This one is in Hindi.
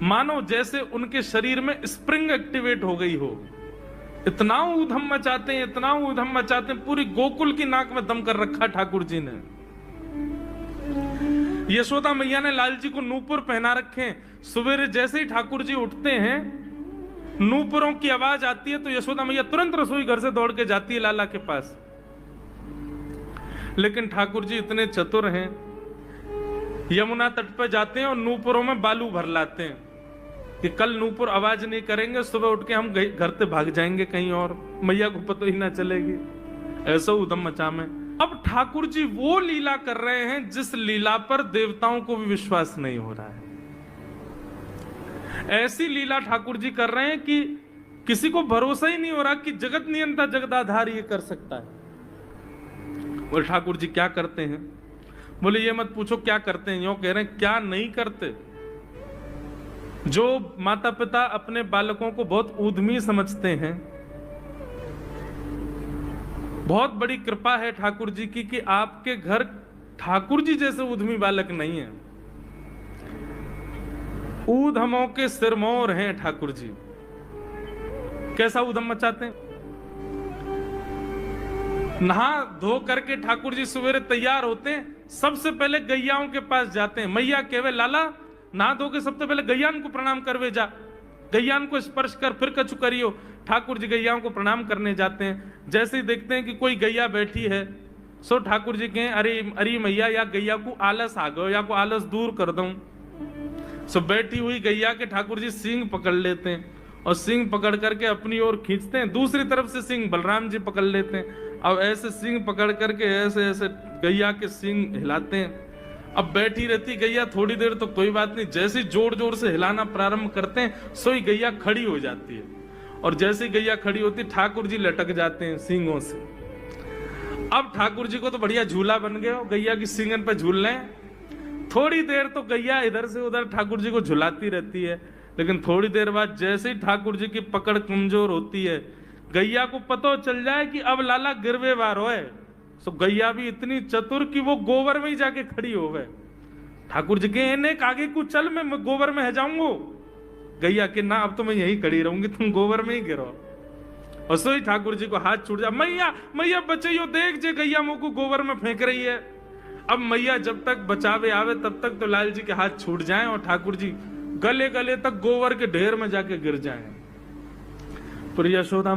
मानो जैसे उनके शरीर में स्प्रिंग एक्टिवेट हो गई हो। इतना ऊधम मचाते हैं, इतना ऊधम मचाते हैं, पूरी गोकुल की नाक में दम कर रखा ठाकुर जी ने। यशोदा मैया ने लाल जी को नूपुर पहना रखे। सवेरे जैसे ही ठाकुर जी उठते हैं, नूपुरों की आवाज आती है तो यशोदा मैया तुरंत रसोई घर से दौड़ के जाती है लाला के पास। लेकिन ठाकुर जी इतने चतुर हैं, यमुना तट पर जाते हैं और नूपुरों में बालू भर लाते हैं कि कल नूपुर आवाज नहीं करेंगे, सुबह उठ के हम घर से भाग जाएंगे कहीं और, मैया को पता ही ना चलेगी। ऐसा उधम मचा में। अब ठाकुर जी वो लीला कर रहे हैं जिस लीला पर देवताओं को भी विश्वास नहीं हो रहा है। ऐसी लीला ठाकुर जी कर रहे हैं कि किसी को भरोसा ही नहीं हो रहा कि जगत नियंता जगदाधार ये कर सकता है। बोले ठाकुर जी क्या करते हैं? बोले ये मत पूछो क्या करते हैं, यूं कह रहे हैं क्या नहीं करते। जो माता पिता अपने बालकों को बहुत ऊधमी समझते हैं, बहुत बड़ी कृपा है ठाकुर जी की कि आपके घर ठाकुर जी जैसे ऊधमी बालक नहीं है। ऊधमों के सिरमौर हैं ठाकुर जी। कैसा ऊधम मचाते हैं? नहा धो करके ठाकुर जी सवेरे तैयार होते हैं, सबसे पहले गैयाओं के पास जाते हैं। मैया कहवे लाला नहा धो के सबसे पहले गैयान को प्रणाम करवे जा, गैयान को स्पर्श कर फिर कछु करियो। ठाकुर जी गैयाओं को प्रणाम करने जाते हैं। जैसे ही देखते हैं कि कोई गैया बैठी है, सो ठाकुर जी कहें अरे अरे मैया या गैया को आलस आ गयो, या को आलस दूर कर दूं। सो बैठी हुई गैया के ठाकुर जी सींग पकड़ लेते हैं और सींग पकड़ करके अपनी ओर खींचते हैं। दूसरी तरफ से सींग बलराम जी पकड़ लेते हैं। अब ऐसे सींग पकड़ करके ऐसे ऐसे गैया के सींग हिलाते हैं। अब बैठी रहती गैया थोड़ी देर तो कोई बात नहीं, जैसे जोर जोर से हिलाना प्रारंभ करते हैं सोई गैया खड़ी हो जाती है। और जैसे गैया खड़ी होती ठाकुर जी लटक जाते हैं सींगों से। अब ठाकुर जी को तो बढ़िया झूला बन गया, गैया की सींगन पे झूल रहे हैं। थोड़ी देर तो गैया इधर से उधर ठाकुर जी को झुलाती रहती है, लेकिन थोड़ी देर बाद जैसे ही ठाकुर जी की पकड़ कमजोर होती है, गैया को पता चल जाए कि अब लाला गिरवे वार होए। सो गैया भी इतनी चतुर कि वो गोबर में ही जाके खड़ी हो गए। ठाकुर जी के एक आगे को चल, मैं गोबर में है जाऊंगा। गैया के ना अब तो मैं यहीं खड़ी रहूंगी, तुम गोबर में ही गिरो। और सो ही ठाकुर जी को हाथ छूट जा, मैया मैया बचाइयो, देख जे गैया मुंह को गोबर में फेंक रही है। अब मैया जब तक बचावे आवे तब तक तो लाल जी के हाथ छूट जाएं और ठाकुर जी गले गले तक गोबर के ढेर में जाके गिर जाएं। पर यशोदा